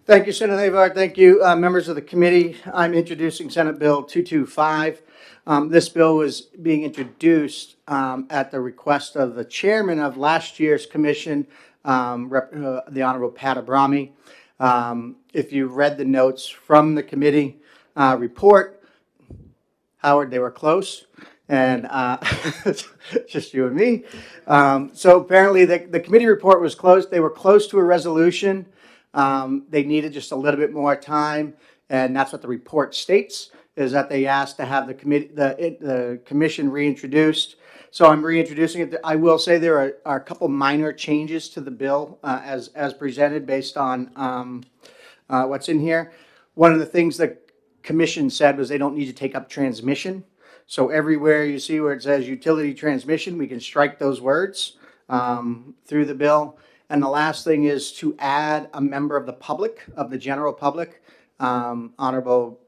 Thank you, Senator Levar. Thank you, members of the committee. I'm introducing Senate Bill 225. This bill was being introduced at the request of the chairman of last year's commission, the Honorable Pat Abrami. If you read the notes from the committee report, Howard, they were close, and just you and me. So apparently the committee report was close. They were close to a resolution. They needed just a little bit more time, and that's what the report states, is that they asked to have the commission reintroduced. So I'm reintroducing it. I will say there are a couple minor changes to the bill as presented based on what's in here. One of the things the commission said was they don't need to take up transmission. So everywhere you see where it says utility transmission, we can strike those words through the bill. And the last thing is to add a member of the public, of the general public. Honorable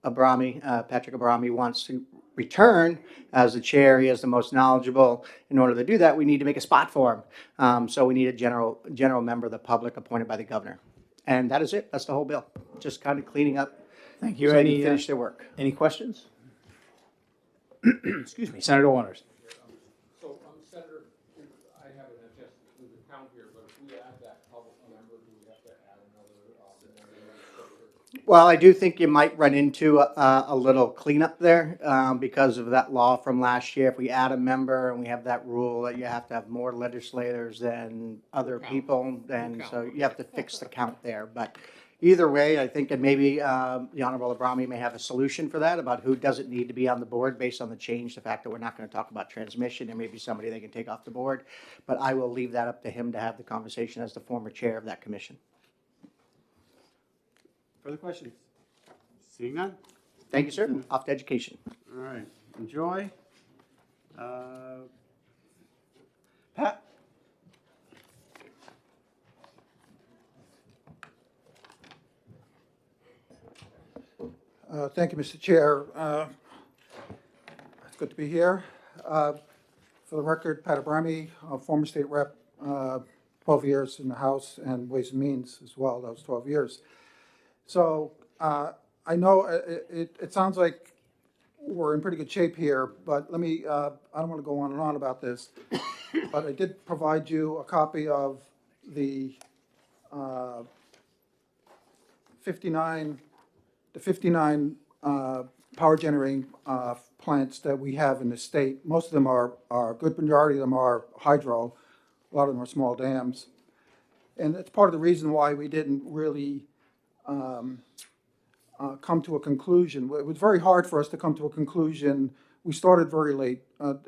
Abrami, Patrick Abrami wants to return as the chair. He is the most knowledgeable. In order to do that, we need to make a spot for him. So we need a general member of the public appointed by the governor. And that is it. That's the whole bill. Just kind of cleaning up. Thank you. So they can finish their work. Any questions? Excuse me, Senator Waters. So, Senator, I haven't adjusted to the count here, but if we add that public member, do we have to add another member? Well, I do think you might run into a little cleanup there because of that law from last year. If we add a member and we have that rule that you have to have more legislators than other people, then so you have to fix the count there. But either way, I think that maybe the Honorable Abrami may have a solution for that about who doesn't need to be on the board based on the change, the fact that we're not going to talk about transmission. There may be somebody they can take off the board, but I will leave that up to him to have the conversation as the former chair of that commission. Further questions? Seeing none? Thank you, sir. Off to education. All right. Enjoy. Pat? Thank you, Mr. Chair. It's good to be here. For the record, Pat Abrami, former state rep, 12 years in the House and Ways and Means as well. That was 12 years. So I know it sounds like we're in pretty good shape here, but let me, I don't want to go on and on about this, but I did provide you a copy of the 59 power generating plants that we have in the state. Most of them are a good majority of them are hydro. A lot of them are small dams. And that's part of the reason why we didn't really come to a conclusion. It was very hard for us to come to a conclusion. We started very late of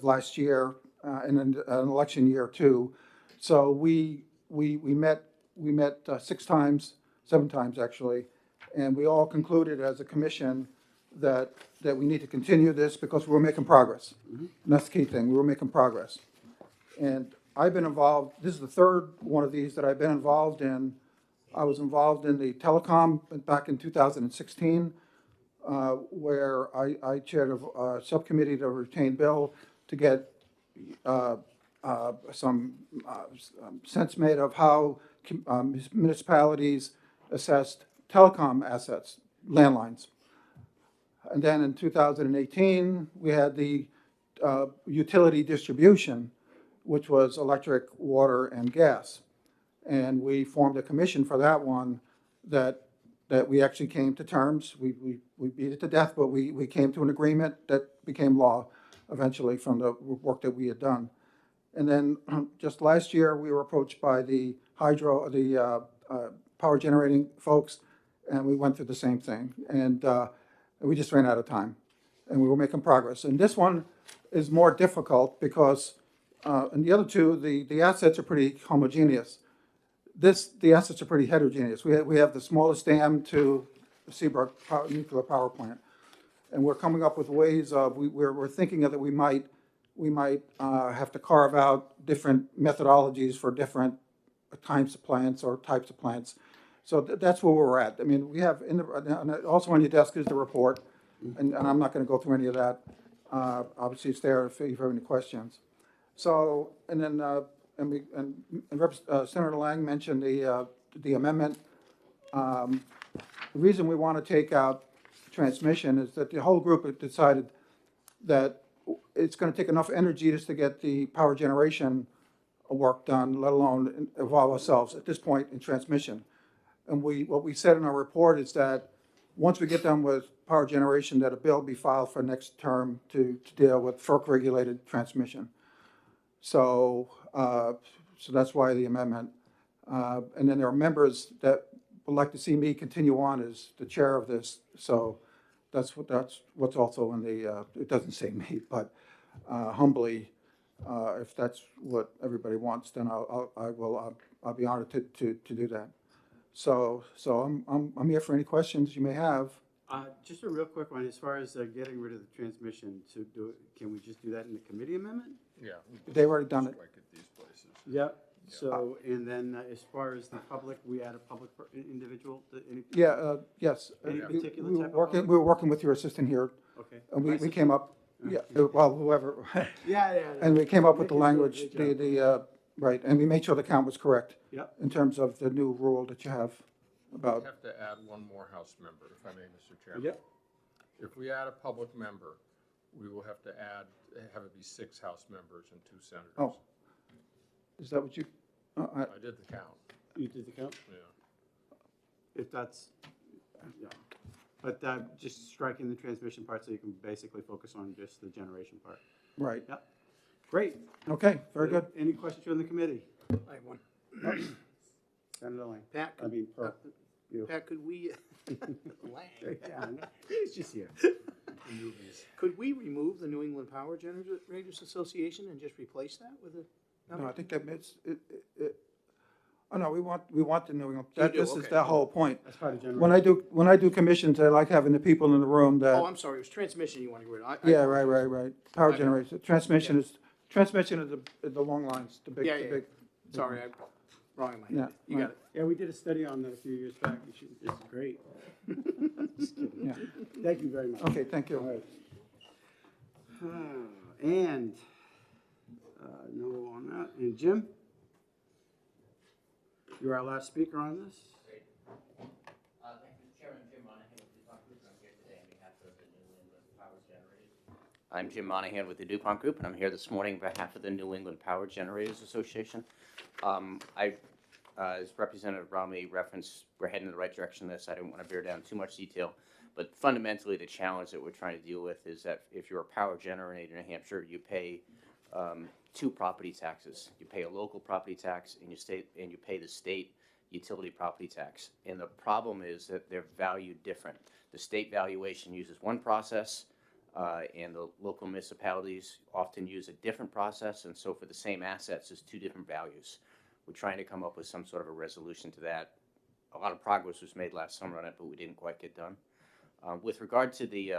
last year, and an election year too. So we met 6 times, 7 times actually, and we all concluded as a commission that we need to continue this because we were making progress. Mm-hmm. And that's the key thing. We were making progress. And I've been involved. This is the third one of these that I've been involved in. I was involved in the telecom back in 2016, where I chaired a subcommittee to retain bill to get some sense made of how municipalities assessed telecom assets, landlines. And then in 2018, we had the utility distribution, which was electric, water, and gas. And we formed a commission for that one that we actually came to terms. We beat it to death, but we came to an agreement that became law eventually from the work that we had done. And then just last year, we were approached by the power generating folks, and we went through the same thing. And we just ran out of time, and we were making progress. And this one is more difficult because in the other two, the assets are pretty homogeneous. The assets are pretty heterogeneous. We have the smallest dam to the Seabrook nuclear power plant, and we're coming up with ways of we're thinking that we might have to carve out different methodologies for different types of plants or types of plants. So that's where we're at. I mean, we have also on your desk is the report, and I'm not going to go through any of that. Obviously, it's there if you have any questions. So, and then Senator Lang mentioned the the amendment. The reason we want to take out transmission is that the whole group had decided that it's going to take enough energy just to get the power generation work done, let alone involve ourselves at this point in transmission. And what we said in our report is that once we get done with power generation, that a bill be filed for next term to deal with FERC-regulated transmission. So, so that's why the amendment. And then there are members that would like to see me continue on as the chair of this. So that's what's also in the, it doesn't say me, but humbly, if that's what everybody wants, then I'll be honored to do that. So I'm here for any questions you may have. Just a real quick one, as far as getting rid of the transmission, can we just do that in the committee amendment? Yeah. They've already done it. Like at these places. Yep. So, and then as far as the public, we add a public individual, any? Yeah, yes. Any We- particular we were type of working, we were working with your assistant here, Okay. and we Assistant? came up, yeah, well, whoever, Yeah. and we came up with the Making sure, language, good job. right, and we made sure the count was correct Yep. in terms of the new rule that you have We about, have to add one more House member, if I may, Mr. Chairman. Yep. If we add a public member, we will have to have it be 6 House members and 2 senators. Oh. Is that what you, I did the count, You did the count? yeah. If that's, yeah. But just striking the transmission part so you can basically focus on just the generation part. right, Yep. Great. okay, very good. Any questions from the committee? I have one. Senator Lang. Pat, I mean, Pearl. You. Pat, could we, Lang, Yeah, I know. He's just here. could we remove the New England Power Generators Association and just replace that with a? No, I think that makes, oh, no, we want the New England, You do, this is okay. the whole point. That's part of generation. When I do commissions, I like having the people in the room that. Oh, I'm sorry, it was transmission you want to get rid of. Yeah, right. Power I- generation, transmission is the long lines, the big, Yeah, the yeah. big. Sorry, wrong in my Yeah, head. You got it. Yeah, we did a study on that a few years back. This is great. Just kidding. Yeah. Thank you very much. Okay, thank All you. right. And, no on that. And Jim? You're our last speaker on this? Thank you, Chairman Jim Monahan with the DuPont Group. I'm here today on behalf of the New England Power Generators. I'm Jim Monahan with the DuPont Group, and I'm here this morning on behalf of the New England Power Generators Association. As Representative Romney referenced, we're heading in the right direction in this. I don't want to bear down too much detail, but fundamentally the challenge that we're trying to deal with is that if you're a power generator in New Hampshire, you pay 2 property taxes. You pay a local property tax and you pay the state utility property tax. And the problem is that they're valued different. The state valuation uses one process, and the local municipalities often use a different process, and so for the same assets, there's 2 different values. We're trying to come up with some sort of a resolution to that. A lot of progress was made last summer on it, but we didn't quite get done. With regard to the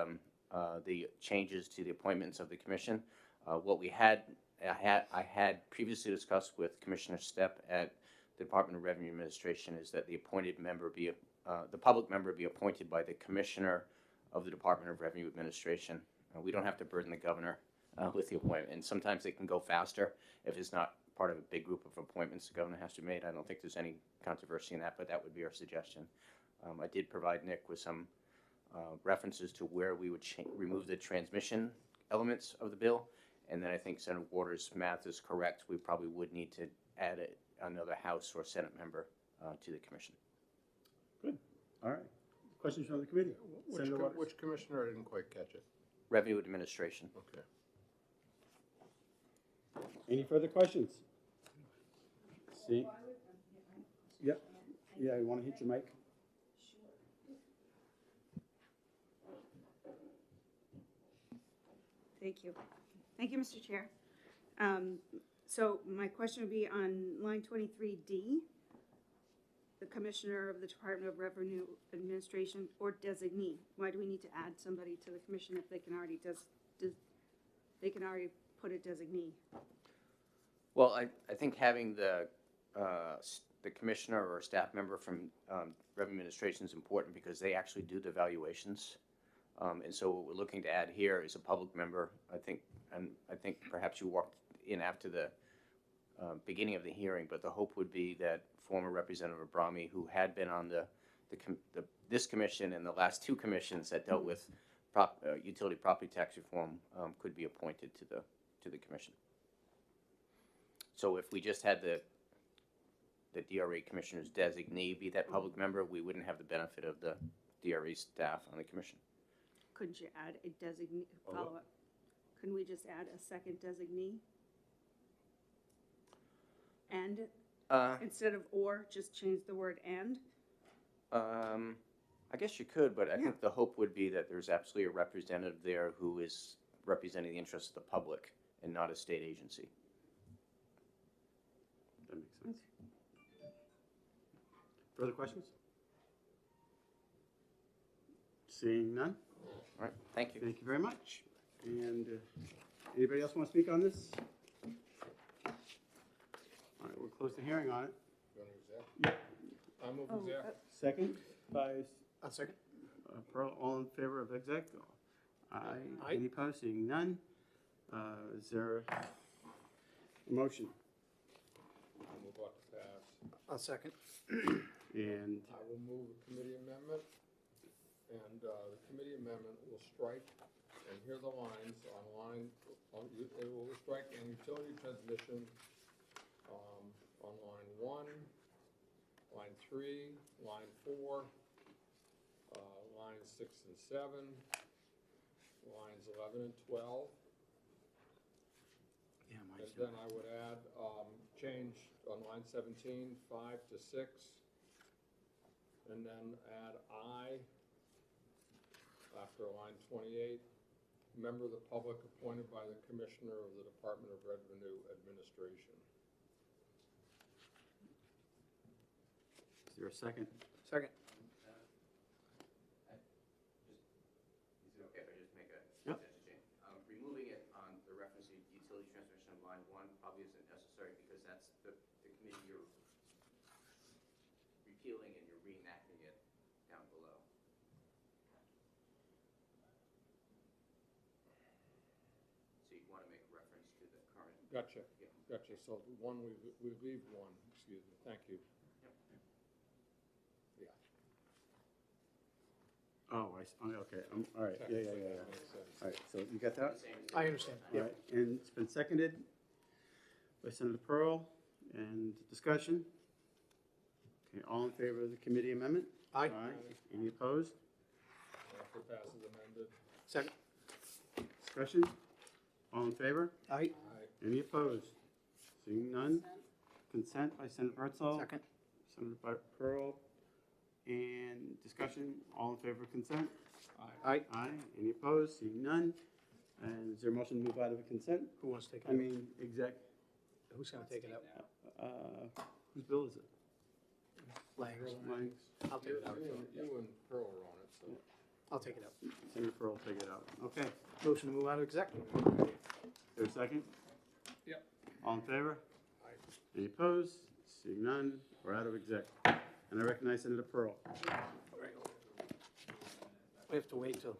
changes to the appointments of the commission, what I had previously discussed with Commissioner Stepp at the Department of Revenue Administration is that the appointed member the public member be appointed by the Commissioner of the Department of Revenue Administration. We don't have to burden the governor with the appointment, and sometimes they can go faster if it's not part of a big group of appointments the governor has to make. I don't think there's any controversy in that, but that would be our suggestion. I did provide Nick with some references to where we would remove the transmission elements of the bill, and then I think Senator Waters' math is correct. We probably would need to add another House or Senate member to the commission. Good. All right. Questions from the committee? Senator Waters. Which commissioner? I didn't quite catch it. Revenue Administration. Okay. Any further questions? See? Yep. Yeah, you want to hit your mic? Thank you. Thank you, Mr. Chair. So my question would be on line 23D, the Commissioner of the Department of Revenue Administration or designee. Why do we need to add somebody to the commission if they can already they can already put a designee? Well, I think having the commissioner or a staff member from Revenue Administration is important because they actually do the valuations. And so what we're looking to add here is a public member. I think perhaps you walked in after the beginning of the hearing, but the hope would be that former Representative Abrami, who had been on this commission and the last two commissions that dealt with utility property tax reform, could be appointed to the commission. So if we just had the DRA commissioner's designee be that public member, we wouldn't have the benefit of the DRA staff on the commission. Couldn't you add a designee, follow-up? Couldn't we just add a second designee? And, instead of or, just change the word and? I guess you could, but I think the hope would be that there's absolutely a representative there who is representing the interests of the public and not a state agency. That makes sense. Further questions? Seeing none? All right, thank you. Thank you very much. And anybody else want to speak on this? All right, we'll close the hearing on it. I move exec. Second by A second? Pearl, all in favor of exec? Aye. Aye. Any opposed? Seeing none? Is there a motion? I move on to pass. A second. And I will move a committee amendment, and the committee amendment will strike, and here are the lines, it will strike on utility transmission, on line 1, line 3, line 4, lines 6 and 7, lines 11 and 12. Yeah, And then I would add, change on line 17, 5 to 6, and then add I after line 28, member of the public appointed by the Commissioner of the Department of Revenue Administration. is there a second? Second. Is it okay if I just make a Yep. suggestion, Jane? Removing it on the reference to utility transmission of line 1 probably isn't necessary because that's the committee you're repealing and you're reenacting it down below. So you'd want to make reference to the current. Gotcha, Yeah. gotcha. So one, we leave one, excuse me, thank you. Yeah. Oh, okay, all right, yeah. That makes sense. All right, so you got that? I understand. All right, and it's been seconded by Senator Pearl, and discussion? Okay, all in favor of the committee amendment? Aye. Any opposed? After passes amended. Second. Discussion? All in favor? Aye. Aye. Any opposed? Seeing none? Consent by Senator Bertzoll. Second. Senator Pearl. And discussion, all in favor of consent? Aye. Aye. Any opposed? Seeing none? And is there a motion to move out of a consent? Who wants to take I it? mean, exec, Who's gonna take it out? whose bill is it? Langs. Mine. I'll take it out. You and Pearl are on it, so. I'll take it out. Senator Pearl, take it out. Okay. Motion to move out of exec? There a second? Yep. All in favor? Aye. Any opposed? Seeing none, we're out of exec. And I recognize Senator Pearl. We have to wait till.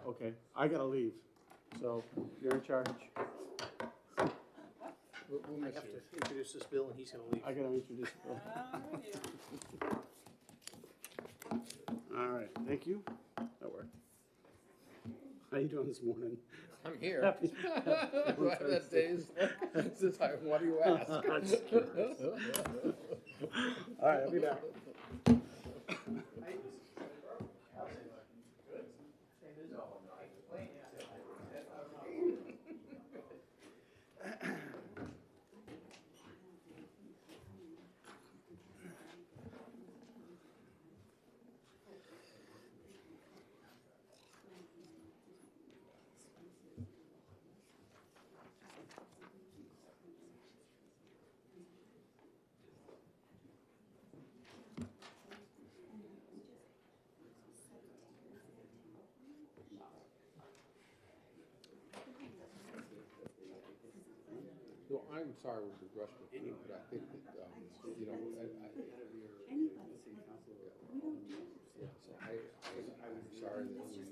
Okay, I gotta leave, so you're in charge. We'll I miss have you. to introduce this bill and he's gonna leave. I gotta introduce Pearl. All right, thank you. That worked. How you doing this morning? I'm here. Happy- That days since what do you ask? All right, I'll be back. No, I'm sorry with the rush, but I think that, you know, yeah, so I'm sorry that we.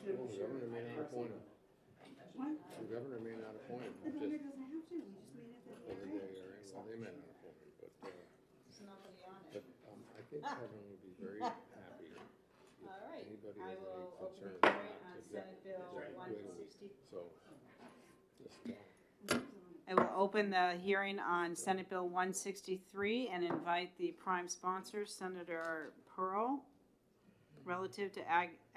The governor may not appoint him. governor may not appoint him. The governor Just doesn't have to, we just made it that. well, they may not appoint him, but, There's nobody on it. I think Kevin would be very happy if All right, anybody I has any will open concerns. the hearing on to Senate Bill evaluate it. 160. So, just, I will open the hearing on Senate Bill 163 and invite the prime sponsor, Senator Pearl, relative to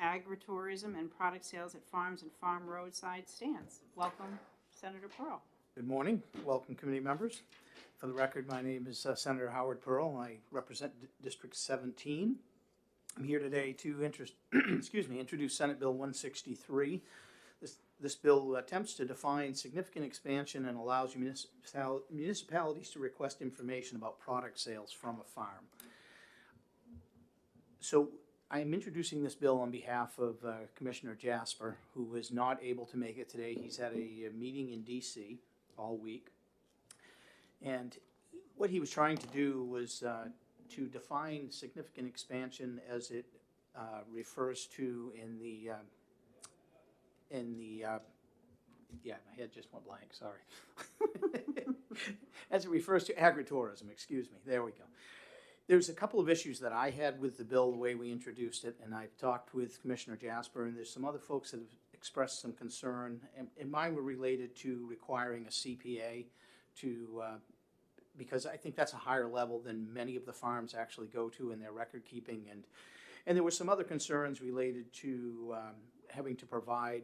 agritourism and product sales at farms and farm roadside stands. Welcome, Senator Pearl. Good morning. Welcome, committee members. For the record, my name is Senator Howard Pearl. I represent District 17. I'm here today to introduce Senate Bill 163. This bill attempts to define significant expansion and allows municipalities to request information about product sales from a farm. So I am introducing this bill on behalf of Commissioner Jasper, who is not able to make it today. He's had a meeting in DC all week. And what he was trying to do was to define significant expansion as it refers to my head just went blank, sorry. As it refers to agritourism, excuse me, there we go. There's a couple of issues that I had with the bill, the way we introduced it, and I've talked with Commissioner Jasper, and there's some other folks that have expressed some concern, and mine were related to requiring a CPA to, because I think that's a higher level than many of the farms actually go to in their record keeping, and there were some other concerns related to having to provide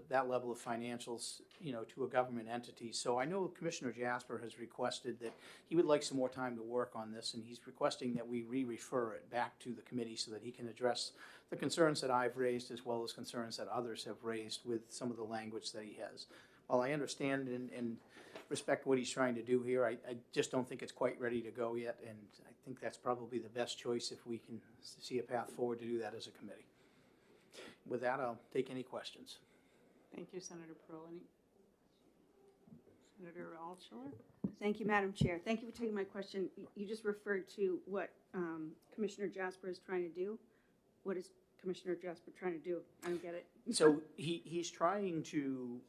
that level of financials, to a government entity. So I know Commissioner Jasper has requested that he would like some more time to work on this, and he's requesting that we re-refer it back to the committee so that he can address the concerns that I've raised as well as concerns that others have raised with some of the language that he has. While I understand and respect what he's trying to do here, I just don't think it's quite ready to go yet, and I think that's probably the best choice if we can see a path forward to do that as a committee. With that, I'll take any questions. Thank you, Senator Pearl. Senator Altshuler? Thank you, Madam Chair. Thank you for taking my question. You just referred to what Commissioner Jasper is trying to do. What is Commissioner Jasper trying to do? I don't get it. So he's trying to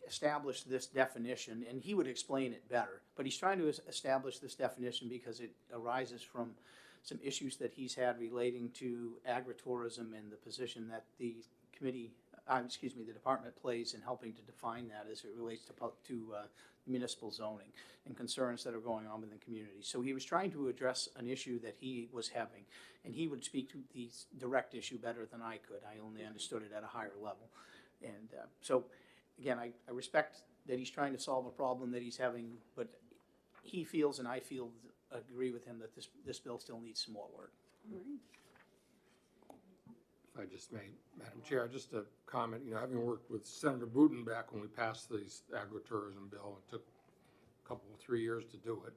establish this definition, and he would explain it better. But he's trying to establish this definition because it arises from some issues that he's had relating to agritourism and the position that the the department plays in helping to define that as it relates to municipal zoning and concerns that are going on within the community. So he was trying to address an issue that he was having, and he would speak to the direct issue better than I could. I only understood it at a higher level. And so, again, I respect that he's trying to solve a problem that he's having, but he feels, and I agree with him, that this bill still needs some more work. if I just may, Madam Chair, just a comment, having worked with Senator Booton back when we passed these agritourism bill, it took a couple, 3 years to do it.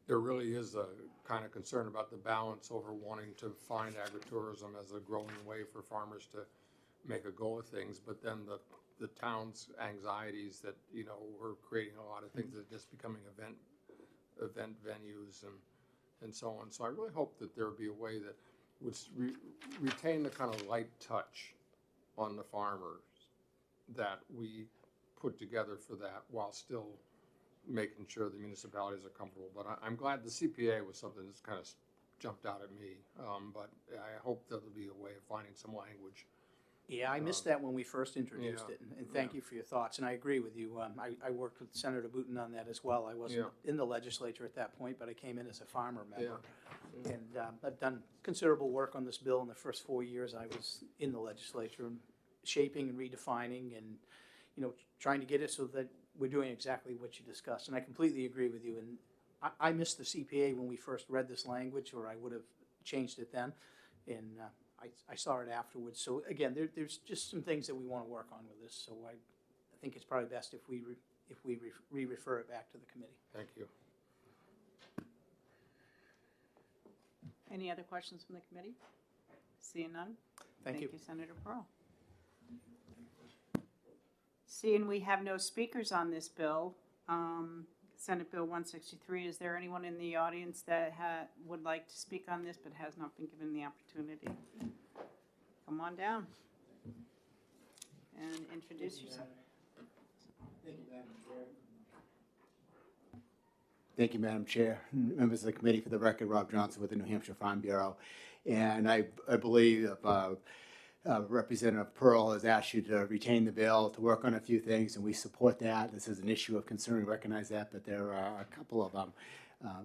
There really is a kind of concern about the balance over wanting to find agritourism as a growing way for farmers to make a go of things, but then the town's anxieties that, we're creating a lot of things that are just becoming event venues and so on. So I really hope that there would be a way that would retain the kind of light touch on the farmers that we put together for that while still making sure the municipalities are comfortable. But I'm glad the CPA was something that's kind of jumped out at me. But I hope there'll be a way of finding some language. Yeah, I missed that when we first introduced yeah, it, and thank you for your thoughts, and I agree with you. I worked with Senator Booton on that as well. I wasn't in the legislature at that point, but I came in as a farmer member. And I've done considerable work on this bill in the first 4 years I was in the legislature, shaping and redefining and, trying to get it so that we're doing exactly what you discussed. And I completely agree with you. And I missed the CPA when we first read this language, or I would have changed it then. And I saw it afterwards. So again, there's just some things that we want to work on with this. So I think it's probably best if we re-refer it back to the committee. Thank you. Any other questions from the committee? Seeing none? Thank you. Senator Pearl. Seeing we have no speakers on this bill, Senate Bill 163, is there anyone in the audience that would like to speak on this but has not been given the opportunity? Come on down. and introduce yourself. Thank you, Madam Chair, members of the committee. For the record, Rob Johnson with the New Hampshire Farm Bureau. And I believe Representative Pearl has asked you to retain the bill, to work on a few things, and we support that. This is an issue of concern, we recognize that, but there are a couple of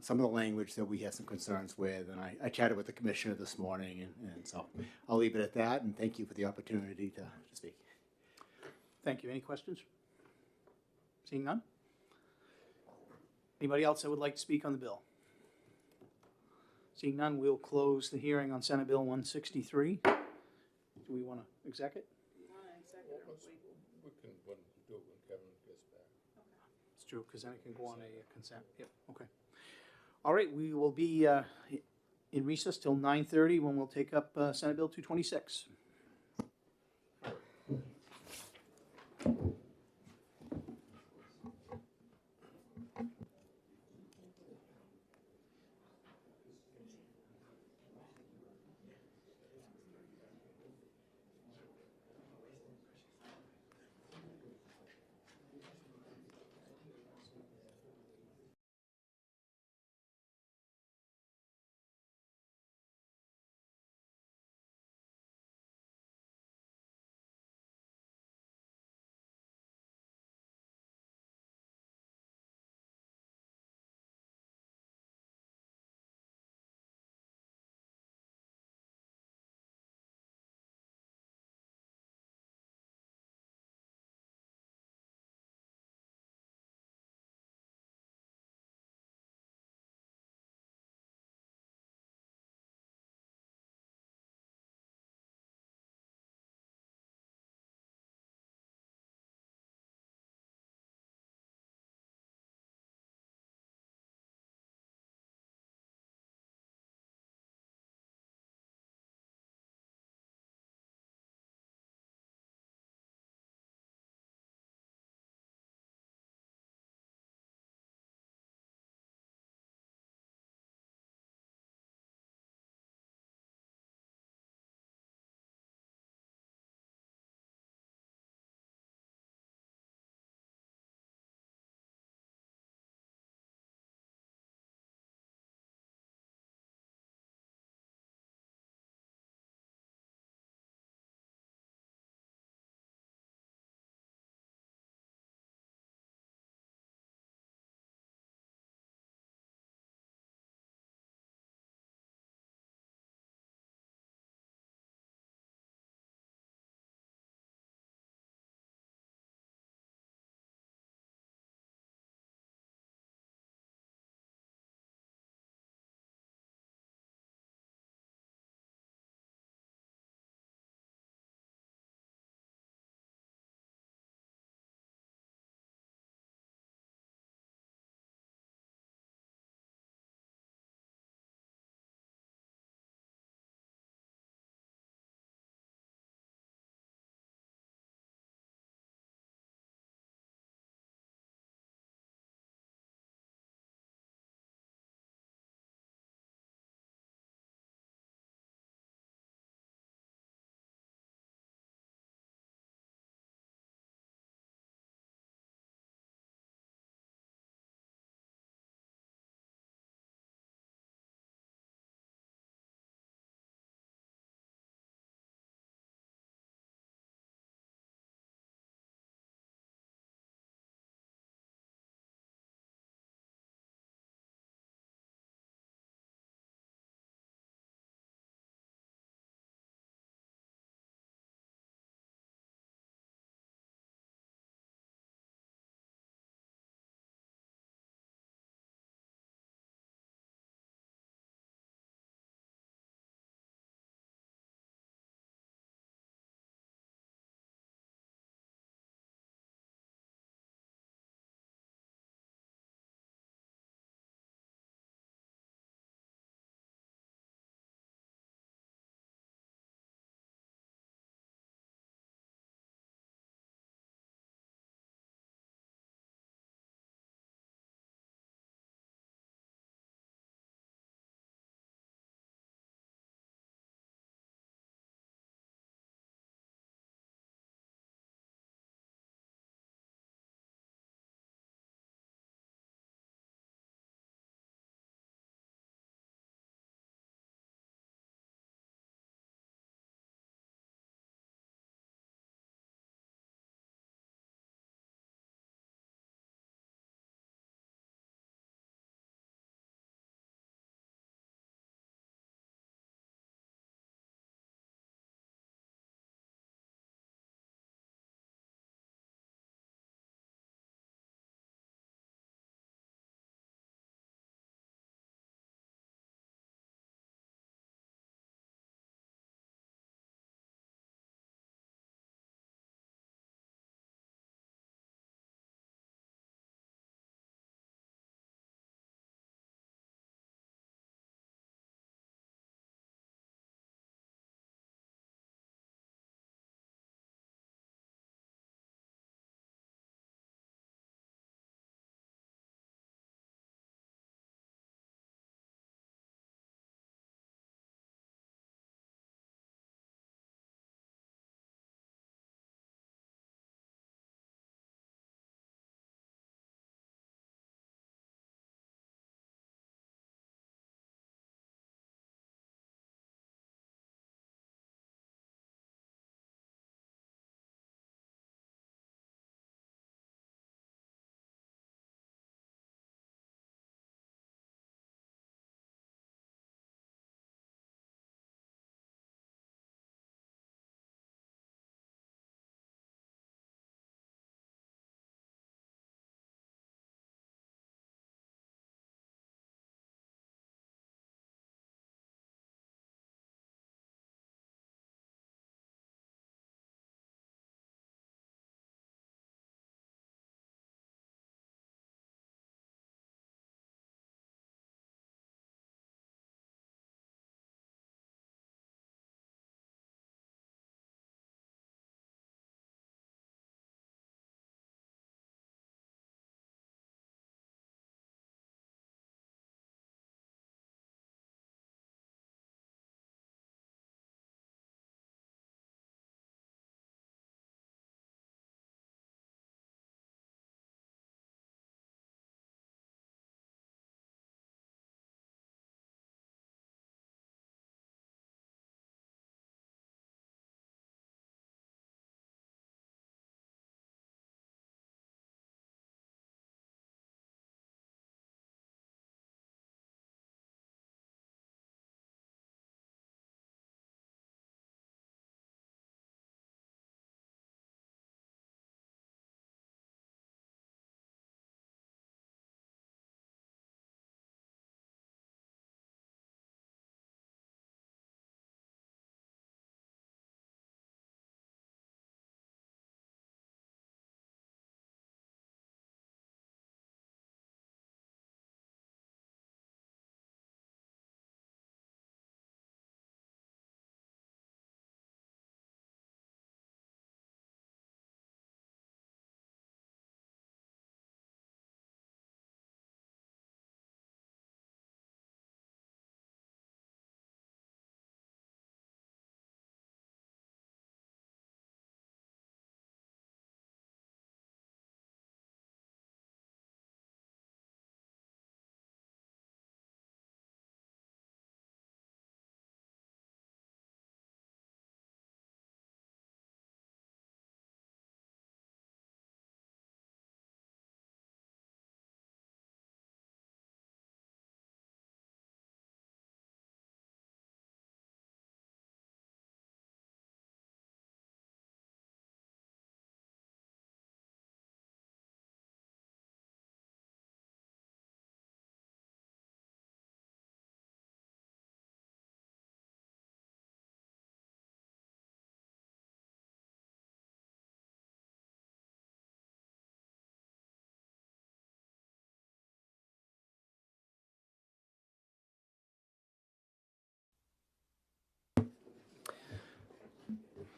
some of the language that we have some concerns with, and I chatted with the commissioner this morning, and so I'll leave it at that, and thank you for the opportunity to speak. Thank you. Any questions? Seeing none? Anybody else that would like to speak on the bill? Seeing none, we'll close the hearing on Senate Bill 163. Do we want to exec it? We can do it when Kevin gets back. It's true, because then it can go on a consent. Yep, okay. All right, we will be in recess till 9:30 when we'll take up Senate Bill 226.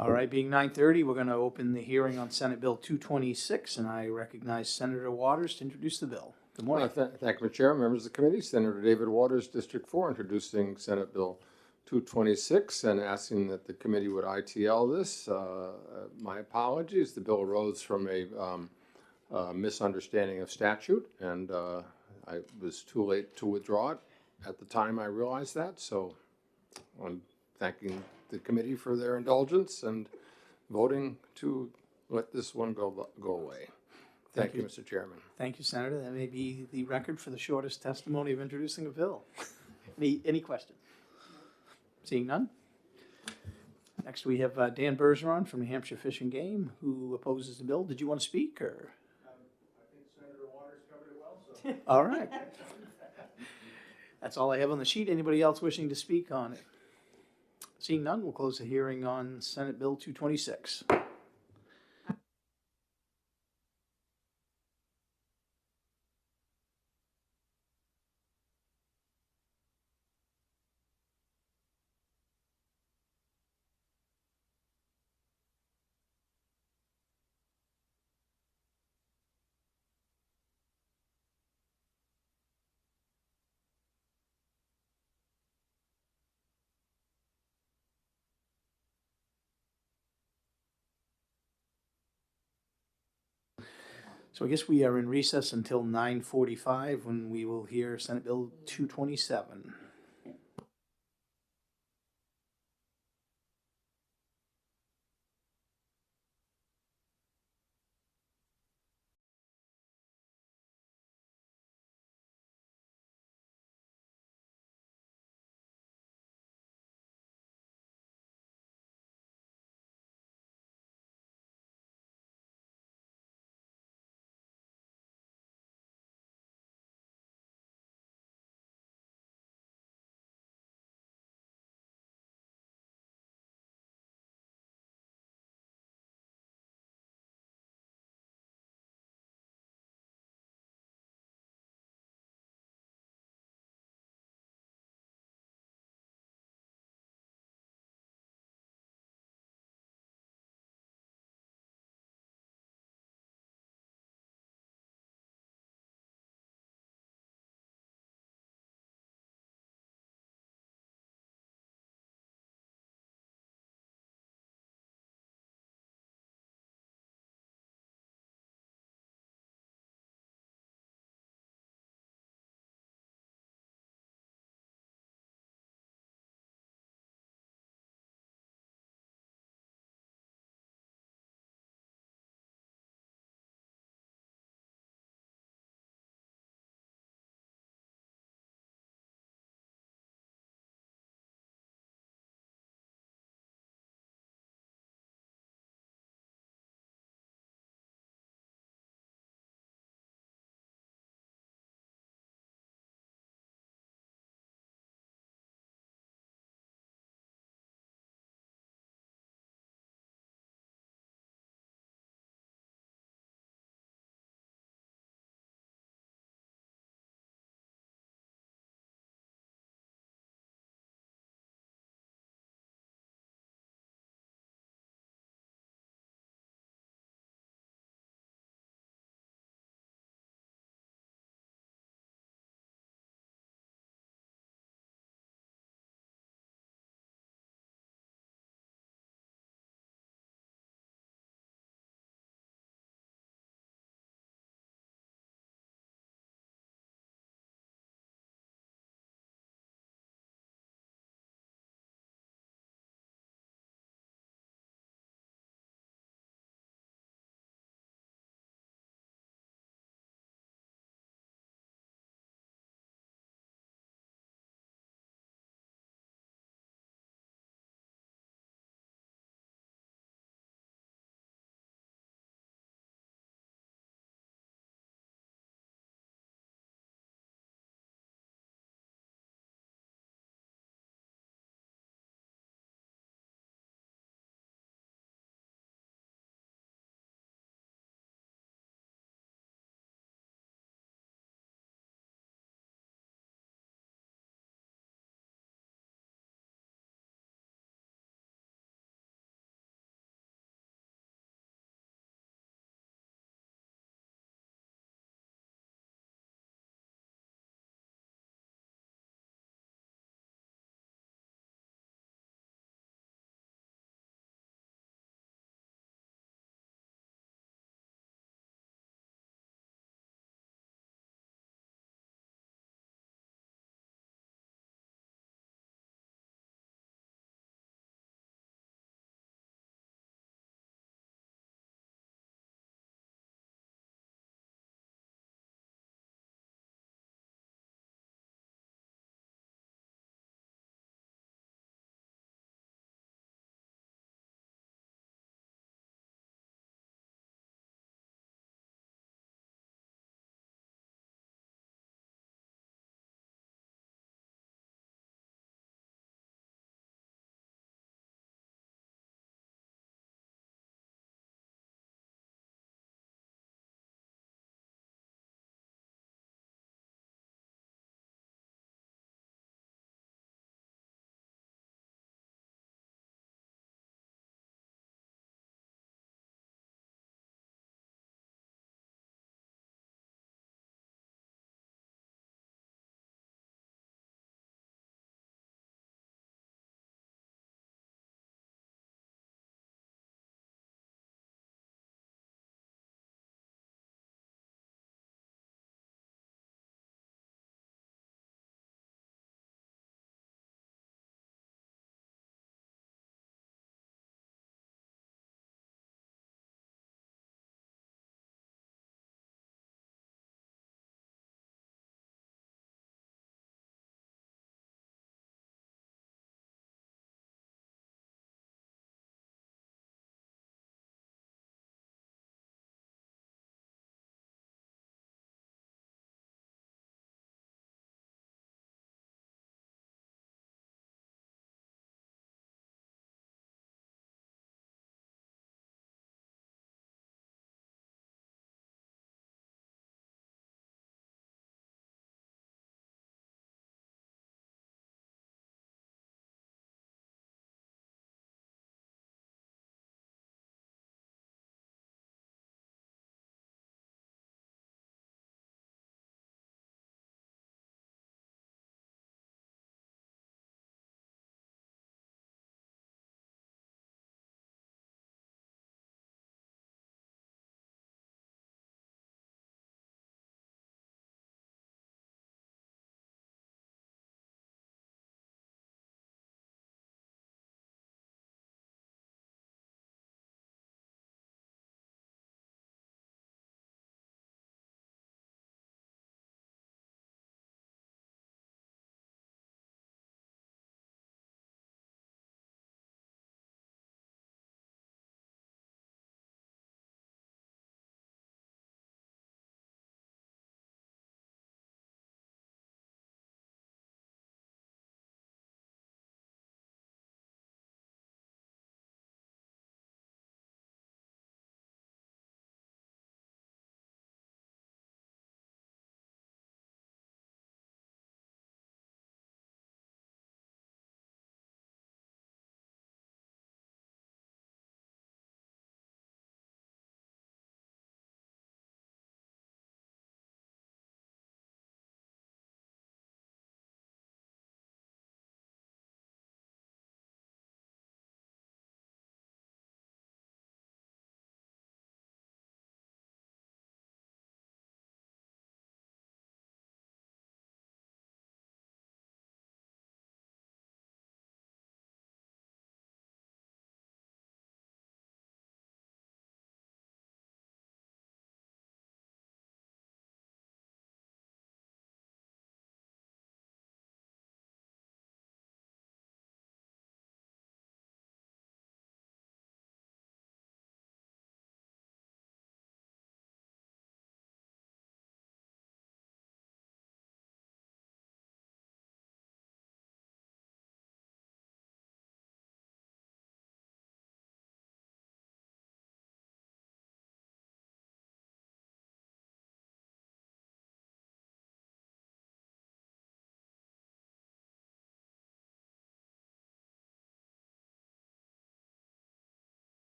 All right, being 9:30, we're going to open the hearing on Senate Bill 226, and I recognize Senator Waters to introduce the bill. Good morning. Thank you, Mr. Chair, members of the committee. Senator David Waters, District 4, introducing Senate Bill 226 and asking that the committee would ITL this. My apologies. The bill arose from a misunderstanding of statute, and I was too late to withdraw it. At the time, I realized that, so I'm thanking the committee for their indulgence and voting to let this one go away. Thank you, Mr. Chairman. Thank you, Senator. That may be the record for the shortest testimony of introducing a bill. Any questions? Seeing none? Next, we have Dan Bergeron from New Hampshire Fish and Game, who opposes the bill. Did you want to speak, or? I think Senator Waters covered it well, so. All right. That's all I have on the sheet. Anybody else wishing to speak on it? Seeing none, we'll close the hearing on Senate Bill 226. So I guess we are in recess until 9:45, when we will hear Senate Bill 227.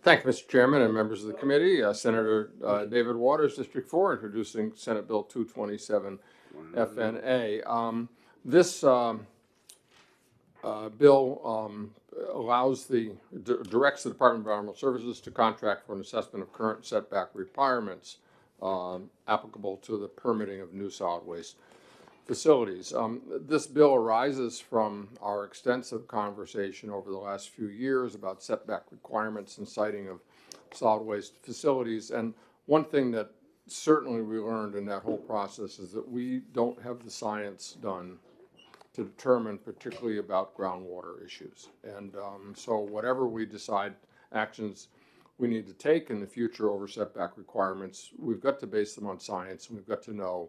Thank you, Mr. Chairman and members of the committee. Senator David Waters, District 4, introducing Senate Bill 227 FNA. This bill directs the Department of Environmental Services to contract for an assessment of current setback requirements applicable to the permitting of new solid waste facilities. This bill arises from our extensive conversation over the last few years about setback requirements and siting of solid waste facilities. And one thing that certainly we learned in that whole process is that we don't have the science done to determine particularly about groundwater issues. And so whatever we decide actions we need to take in the future over setback requirements, we've got to base them on science, and we've got to know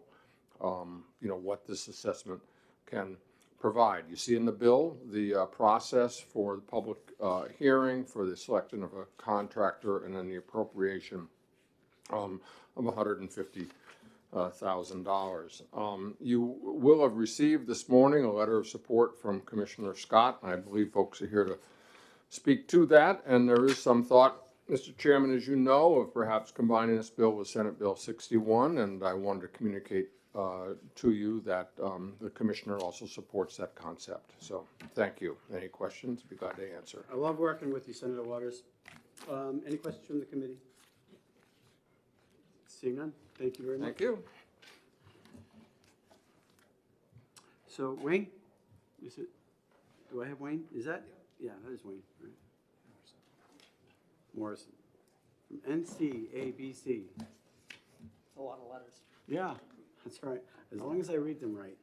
what this assessment can provide. You see in the bill the process for the public hearing, for the selection of a contractor, and then the appropriation of $150,000. You will have received this morning a letter of support from Commissioner Scott, and I believe folks are here to speak to that. And there is some thought, Mr. Chairman, as you know, of perhaps combining this bill with Senate Bill 61, and I wanted to communicate to you that the Commissioner also supports that concept. So thank you. Any questions? Be glad to answer. I love working with you, Senator Waters. Any questions from the committee? Seeing none, thank you very much. Thank you. So Wayne, is it, do I have Wayne? Is that? Yeah, that is Wayne, right? Morrison. From NCABC. A lot of letters. Yeah, that's right. As long as I read them right.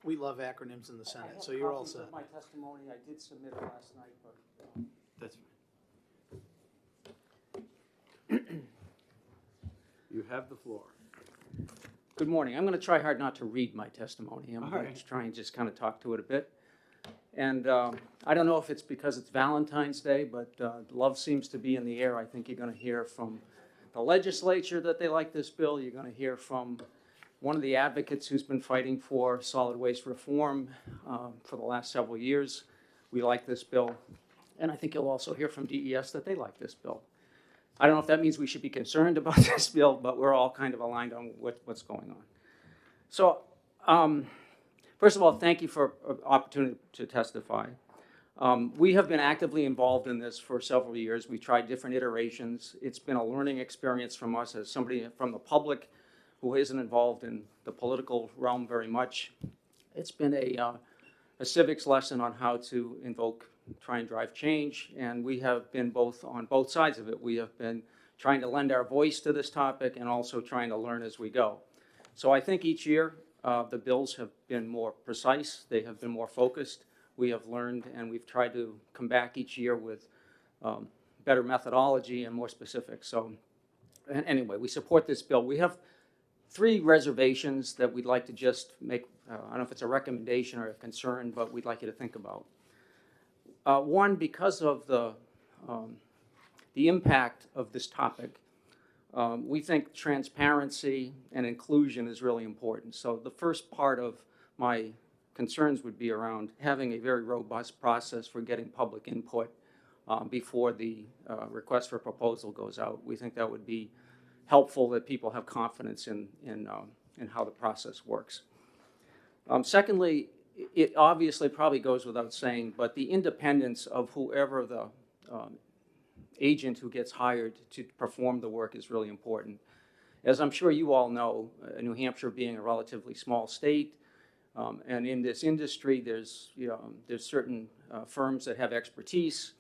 We love acronyms in the Senate, so you're all set. My testimony, I did submit it last night, but. That's fine. You have the floor. Good morning. I'm going to try hard not to read my testimony. I'm All going right. to try and just kind of talk to it a bit. And I don't know if it's because it's Valentine's Day, but love seems to be in the air. I think you're going to hear from the legislature that they like this bill. You're going to hear from one of the advocates who's been fighting for solid waste reform for the last several years. We like this bill. And I think you'll also hear from DES that they like this bill. I don't know if that means we should be concerned about this bill, but we're all kind of aligned on what's going on. So, first of all, thank you for the opportunity to testify. We have been actively involved in this for several years. We tried different iterations. It's been a learning experience from us as somebody from the public who isn't involved in the political realm very much. It's been a civics lesson on how to try and drive change, and we have been on both sides of it. We have been trying to lend our voice to this topic and also trying to learn as we go. So I think each year the bills have been more precise, they have been more focused. We have learned, and we've tried to come back each year with better methodology and more specifics. So anyway, we support this bill. We have 3 reservations that we'd like to just make, I don't know if it's a recommendation or a concern, but we'd like you to think about. One, because of the impact of this topic, we think transparency and inclusion is really important. So the first part of my concerns would be around having a very robust process for getting public input before the request for proposal goes out. We think that would be helpful, that people have confidence in how the process works. Secondly, it obviously probably goes without saying, but the independence of whoever the agent who gets hired to perform the work is really important. As I'm sure you all know, New Hampshire being a relatively small state, and in this industry, there's certain firms that have expertise.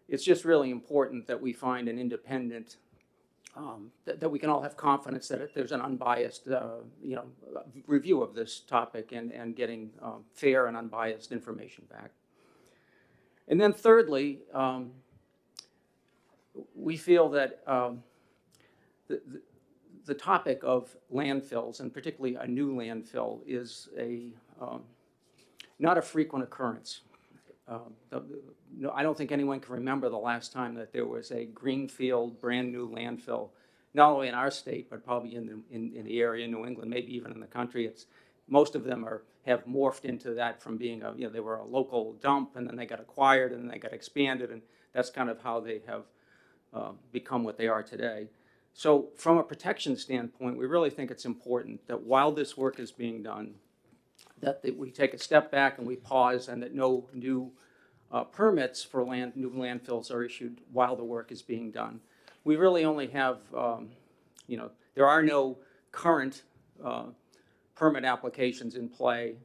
It's just really important that we find an independent, that we can all have confidence that there's an unbiased, review of this topic and getting fair and unbiased information back. And then thirdly, we feel that the topic of landfills, and particularly a new landfill, is not a frequent occurrence. I don't think anyone can remember the last time that there was a greenfield, brand new landfill, not only in our state, but probably in the area in New England, maybe even in the country. Most of them have morphed into that from being they were a local dump, and then they got acquired, and then they got expanded, and that's kind of how they have become what they are today. So from a protection standpoint, we really think it's important that while this work is being done, that we take a step back and we pause, and that no new permits for new landfills are issued while the work is being done. We really only have, there are no current permit applications in play.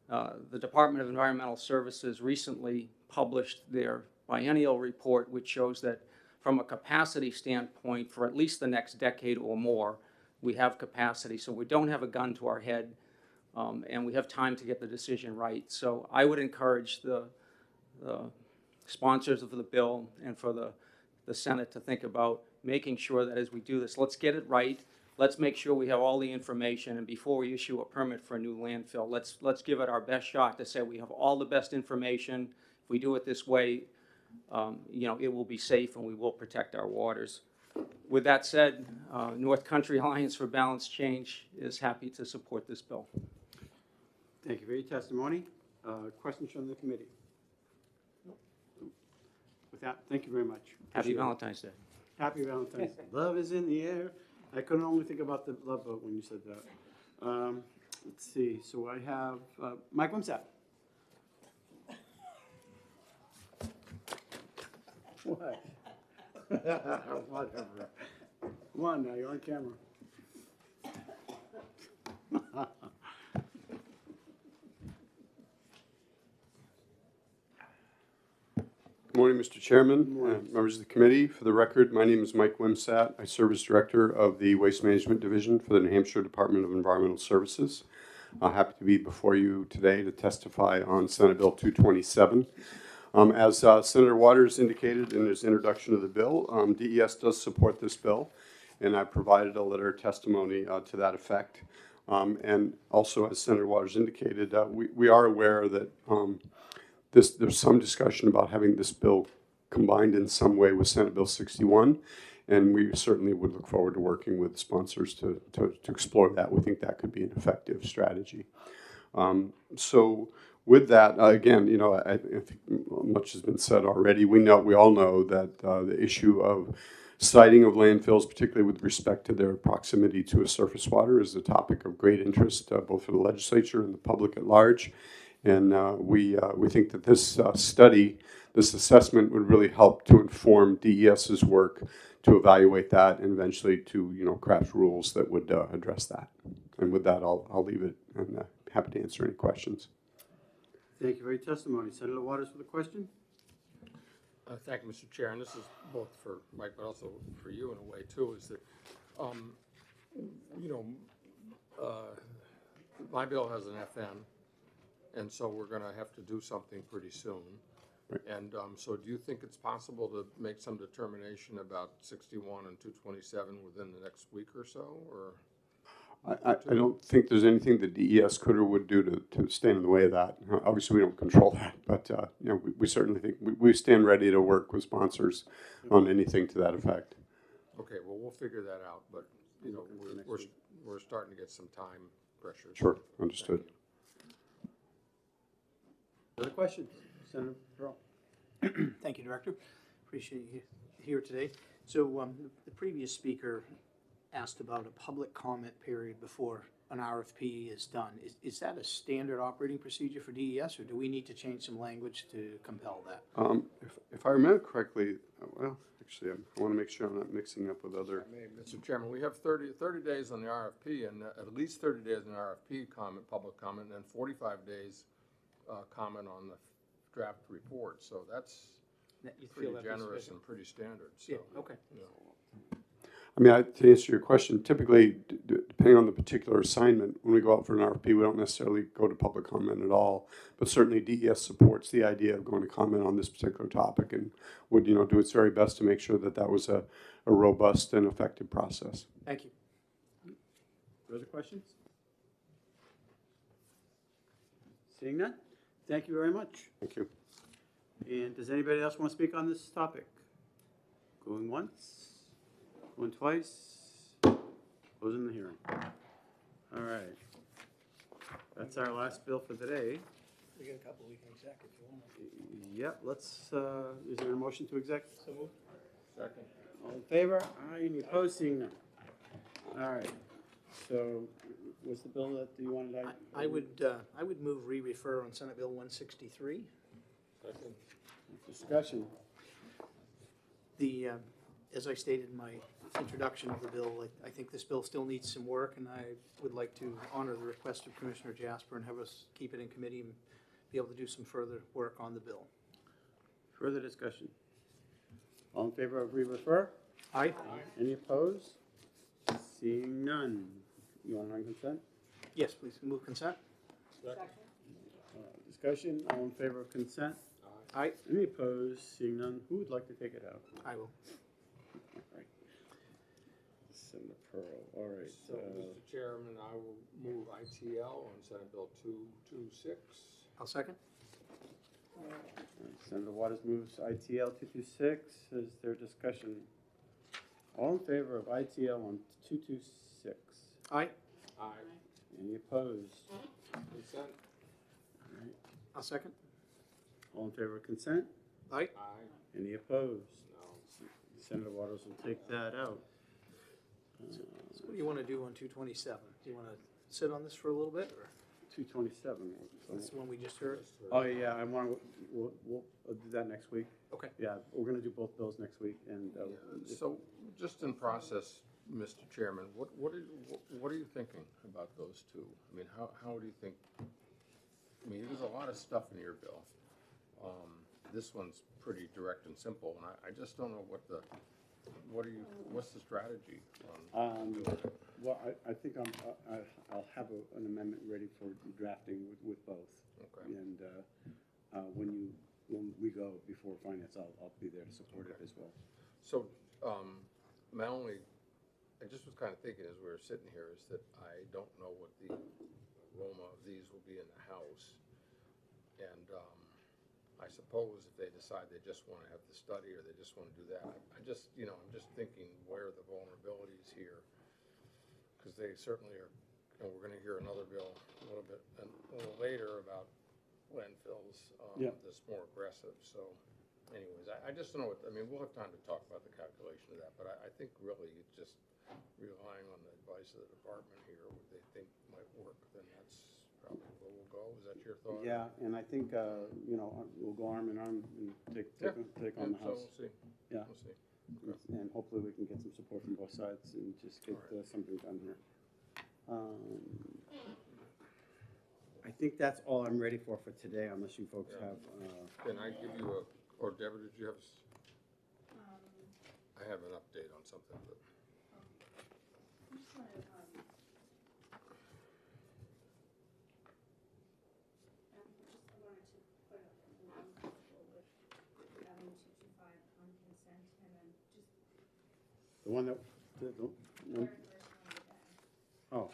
The Department of Environmental Services recently published their biennial report, which shows that from a capacity standpoint, for at least the next decade or more, we have capacity. So we don't have a gun to our head, and we have time to get the decision right. So I would encourage the sponsors of the bill and for the Senate to think about making sure that as we do this, let's get it right. Let's make sure we have all the information, and before we issue a permit for a new landfill, let's give it our best shot to say we have all the best information. If we do it this way, it will be safe and we will protect our waters. With that said, North Country Alliance for Balanced Change is happy to support this bill. Thank you for your testimony. Questions from the committee? With that, thank you very much. Happy Appreciate it. Valentine's Day. Happy Valentine's Day. Love is in the air. I couldn't only think about the love boat when you said that. Let's see. So I have Mike Wimsatt. What? Whatever. Come on now, you're on camera. Good morning, Mr. Chairman, morning. members of the committee. For the record, my name is Mike Wimsatt. I serve as Director of the Waste Management Division for the New Hampshire Department of Environmental Services. I'm happy to be before you today to testify on Senate Bill 227. As Senator Waters indicated in his introduction of the bill, DES does support this bill, and I provided a letter of testimony to that effect. And also, as Senator Waters indicated, we are aware that there's some discussion about having this bill combined in some way with Senate Bill 61, and we certainly would look forward to working with sponsors to explore that. We think that could be an effective strategy. So with that, again, I think much has been said already. We all know that the issue of siting of landfills, particularly with respect to their proximity to a surface water, is a topic of great interest both for the legislature and the public at large. And we think that this study, this assessment would really help to inform DES's work to evaluate that and eventually to craft rules that would address that. And with that, I'll leave it and happy to answer any questions. Thank you for your testimony. Senator Waters with a question? Thank you, Mr. Chair, and this is both for Mike, but also for you in a way too, is that, my bill has an FN, and so we're gonna have to do something pretty soon. Right. And so do you think it's possible to make some determination about 61 and 227 within the next week or so, or? I don't think there's anything the DES could or would do to stand in the way of that. Obviously, we don't control that, but we certainly think we stand ready to work with sponsors on anything to that effect. Okay, well, we'll figure that out, but, we're starting to get some time pressure. Sure, understood. Other questions? Senator Pearl. Thank you, Director. Appreciate you here today. So the previous speaker asked about a public comment period before an RFP is done. Is that a standard operating procedure for DES, or do we need to change some language to compel that? If I remember correctly, well, actually, I want to make sure I'm not mixing up with other. Mr. Chairman, we have 30 days on the RFP, and at least 30 days on the RFP comment, public comment, and then 45 days comment on the draft report. So that's pretty generous and pretty standard. So, Yeah, okay. I mean, to answer your question, typically, depending on the particular assignment, when we go out for an RFP, we don't necessarily go to public comment at all. But certainly, DES supports the idea of going to comment on this particular topic and would, do its very best to make sure that that was a robust and effective process. Thank you. Further questions? Seeing none? Thank you very much. Thank you. And does anybody else want to speak on this topic? Going once? Going twice? Closing the hearing. All right. That's our last bill for today. We got a couple we can exec if you want. Yep, let's, is there a motion to exec? So moved. Second. favor? Aye. Any opposed? Seeing none. All right. So, what's the bill that you wanted? I would move re-refer on Senate Bill 163. Second. Discussion. The, as I stated in my introduction of the bill, I think this bill still needs some work, and I would like to honor the request of Commissioner Jasper and have us keep it in committee and be able to do some further work on the bill. Further discussion. All in favor of re-refer? Aye. Any opposed? Seeing none. You want on consent? Yes, please move consent. Discussion. All in favor of consent? Aye. Any opposed? Seeing none. Who would like to take it out? I will. All right. Senator Pearl. All right. So, Mr. Chairman, I will move ITL on Senate Bill 226. I'll second. Senator Waters moves ITL 226. Is there discussion? All in favor of ITL on 226? Aye. Aye. Any opposed? Consent. All right. I'll second. All in favor of consent? Aye. Aye. Any opposed? No. Senator Waters will take that out. So what do you want to do on 227? Do you want to sit on this for a little bit, or 227. that's the one we just heard? Oh, yeah, we'll do that next week. Okay. Yeah, we're gonna do both bills next week, and, So, just in process, Mr. Chairman, what are you thinking about those two? I mean, how do you think, I mean, there's a lot of stuff in your bill. This one's pretty direct and simple, and I just don't know what's the strategy on doing it? well, I think I'll have an amendment ready for drafting with both. Okay. And, when we go before finance, I'll be there to support it as well. So, my only, I just was kind of thinking as we were sitting here, is that I don't know what the aroma of these will be in the House. And I suppose if they decide they just want to have the study or they just want to do that, I'm just thinking where are the vulnerabilities here? Because they certainly are, and we're going to hear another bill a little later about landfills Yeah. that's more aggressive. So anyways, I just don't know what, I mean, we'll have time to talk about the calculation of that, but I think really it's just relying on the advice of the department here, what they think might work, then that's probably where we'll go. Is that your thought? Yeah, and I think, we'll go arm in arm and take on the So House. we'll see. Yeah. We'll see. And hopefully we can get some support from both sides and just get something done here. I think that's all I'm ready for today, unless you folks Yeah. have, Can I give you or Deborah, did you have, I have an update on something, but. the one that, one- oh,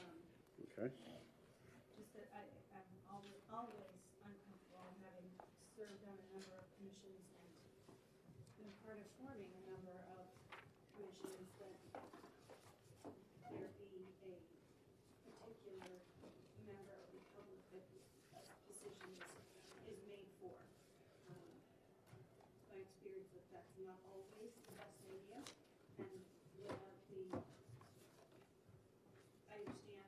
okay. Just that I'm always uncomfortable having served on a number of commissions and been part of forming a number of commissions that there be a particular member of the public that a position is made for. My experience with that's not always the best idea, and I understand,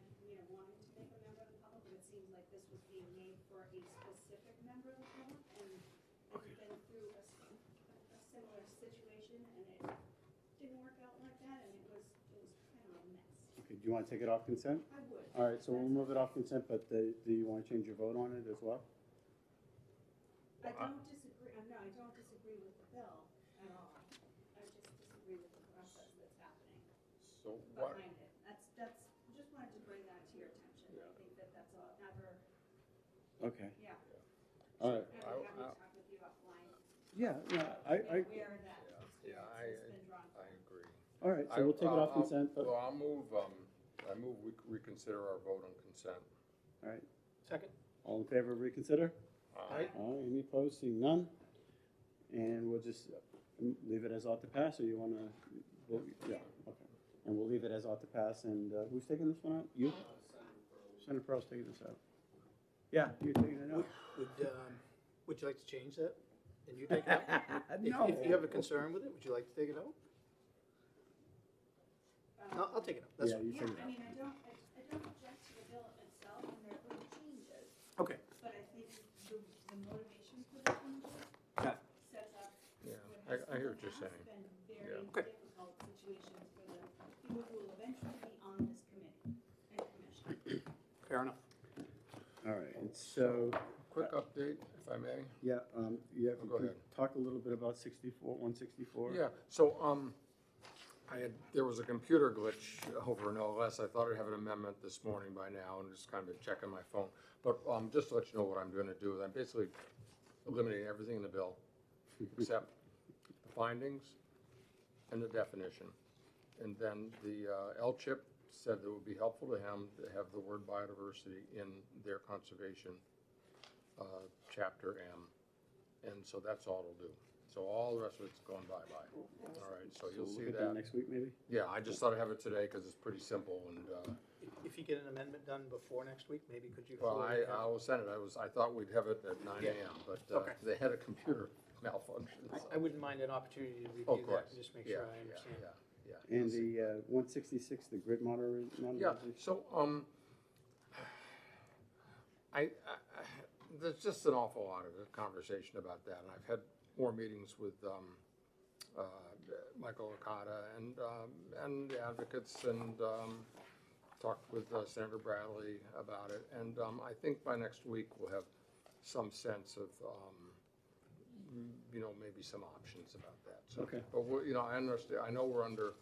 wanting to make a member of the public, but it seems like this was being made for a specific member of the public, and we've been through a similar situation, and it didn't work out like that, and it was kind of a mess. Okay, do you want to take it off consent? I would. All right, so we'll move it off consent, but do you want to change your vote on it as well? I don't disagree, no, I don't disagree with the bill at all. I just disagree with the process that's happening So what, behind it. Just wanted to bring that to your attention. I think that's all, never, Okay, yeah. all right. Never having to talk with you offline. Yeah, Aware that yeah, experience has been drawn I from. agree. all right, so we'll take it off consent, but, Well, all I'll move, I move we reconsider our vote on consent. right. Second. All in favor of reconsider? Aye. All right, any opposed, seeing none? And we'll just leave it as ought to pass, or you want to, yeah, okay. And we'll leave it as ought to pass, and who's taking this one out? You? Senator Pearl's taking this out. Yeah, you're taking it out? Would you like to change that? And you take it out? No. If you have a concern with it, would you like to take it out? I'll take it up, that's Yeah, fine. you take it I out. mean, I don't object to the bill itself, and there are little changes, Okay, but I think the motivation for the changes got it. sets up Yeah, what has I hear in what the you're past saying. been Yeah. very Okay. difficult situations for the people who will eventually be on this committee and commission. Fair enough. All right, and so, Quick update, if I may. yeah, yeah, Oh, go can ahead. talk a little bit about 164? Yeah, so, there was a computer glitch over in OLS. I thought I'd have an amendment this morning by now, and just kind of checking my phone. But, just to let you know what I'm gonna do, is I'm basically eliminating everything in the bill, except the findings and the definition. And then the, LCHIP said that it would be helpful to him to have the word biodiversity in their conservation, chapter M. And so that's all it'll do. So all the rest of it's going bye-bye. All right, so you'll We'll see look at that that. next week, maybe? Yeah, I just thought I'd have it today because it's pretty simple and, If you get an amendment done before next week, maybe could you? well, forward I will send it. I thought we'd have it at 9 Yeah. AM, but, Okay. they had a computer malfunction. I wouldn't mind an opportunity to Oh, review of that course. and just make Yeah, sure I yeah, understand. Yeah. And the 166, the grid modernization? Yeah, so, there's just an awful lot of conversation about that, and I've had more meetings with, Michael Okada and the advocates, and, talked with Senator Bradley about it, and, I think by next week we'll have some sense of, maybe some options about that. So, Okay. but we're, I understand, I know we're under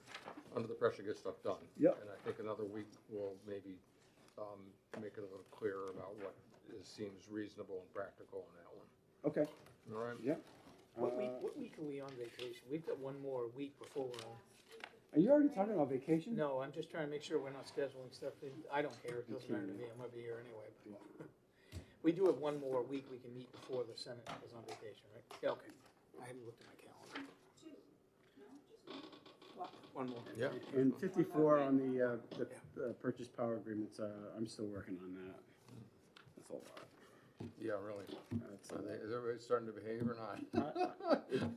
the pressure to get stuff done. Yep. And I think another week will maybe, make it a little clearer about what seems reasonable and practical on that one. Okay, All right? yep. What week are we on vacation? We've got one more week before we're on. Are you already talking about vacation? No, I'm just trying to make sure we're not scheduling stuff. I don't care, it doesn't matter to me, I'm gonna be here anyway. but- We do have one more week we can meet before the Senate is on vacation, right? Yeah, okay. I haven't looked at my calendar. One more. Yeah. And 54 on the purchase power agreements, I'm still working on that. That's a lot. Yeah, really. That's, Is everybody starting to behave or not?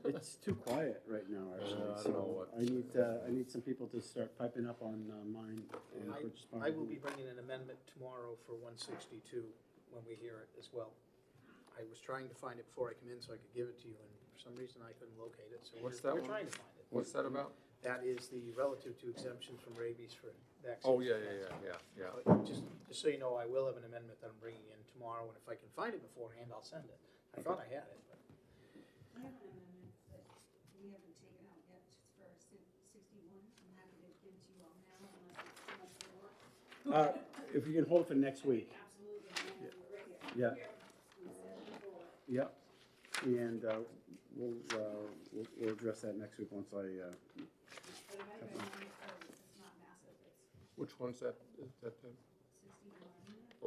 It's too quiet right now, actually. I don't So know what- I need some people to start piping up on mine and purchase power. I will be agreement. bringing an amendment tomorrow for 162 when we hear it as well. I was trying to find it before I come in so I could give it to you, and for some reason I couldn't locate it, so What's we're that one? trying to find it. What's that about? That is the relative to exemptions from rabies for vaccines. Oh, yeah. But just so you know, I will have an amendment that I'm bringing in tomorrow, and if I can find it beforehand, I'll send it. I thought I had it, but. I have an amendment that we haven't taken out yet, it's for 61. I'm happy to give it to you all now unless it's too much more work. If you can hold it for next week. Absolutely, and then right here. Yeah. We said before. Yep. And we'll address that next week once I, But if anybody wants to start, it's not massive, it's Which one's that? Is that the,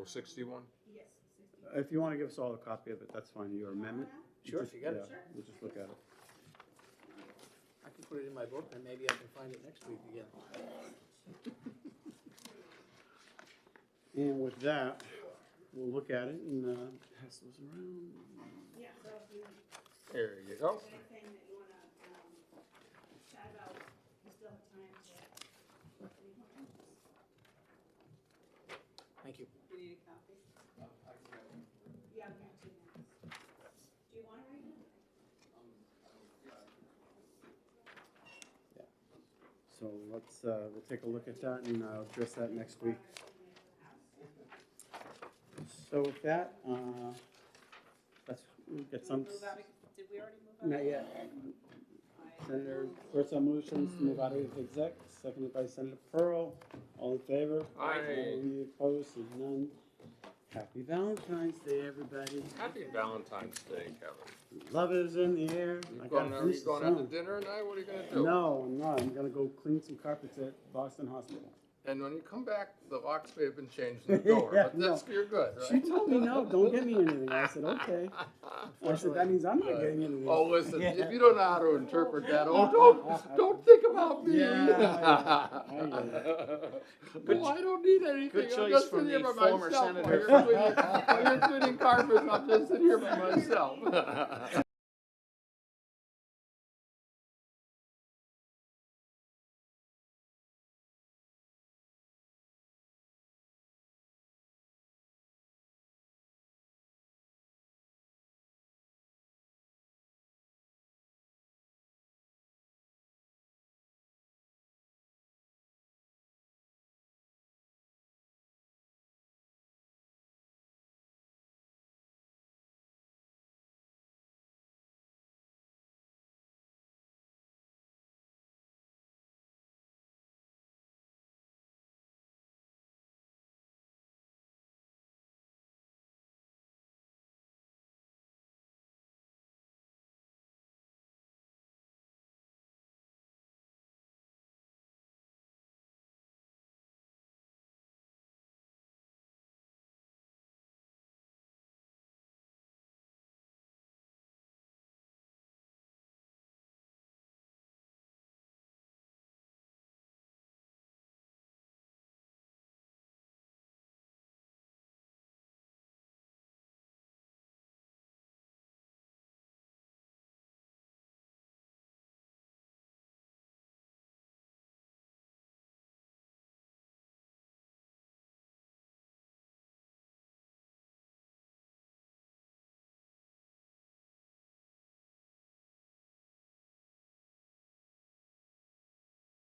61. 61? Yes, 61. if you want to give us all a copy of it, that's fine, your amendment. Sure, if you got it. Yeah, we'll just look at it. I can put it in my book, and maybe I can find it next week again. And with that, we'll look at it and pass those around. Yeah, so if you, There you go. anything that you wanna, chat about, you still have time to. Thank you. You need a copy? Yeah, we have 2 minutes. Do you want to read it? So let's, we'll take a look at that and I'll address that next week. So with that, we'll get some, Move out of, did we already move out? not yet. Senator, first on motions to move out of exec, seconded by Senator Pearl. All in favor? Aye. Any opposed? Seeing none. Happy Valentine's Day, everybody. Happy Valentine's Day, Kevin. Love is in the air. I gotta Are finish you the going out to song. dinner tonight? What are you gonna do? No, I'm not. I'm gonna go clean some carpets at Boston Hospital. And when you come back, the locks may have been changed in the door, Yeah, but that's, no. you're good, She right? told me no, don't get me anything. I said, okay. I said, that means I'm not getting anything. Oh, listen, Yeah. if you don't know how to interpret that, don't think about me. Yeah, I get it. Well, I don't need anything. Good I'm choice just from sitting here the by former myself senator. While you're cleaning carpets, I'm just sitting here by myself.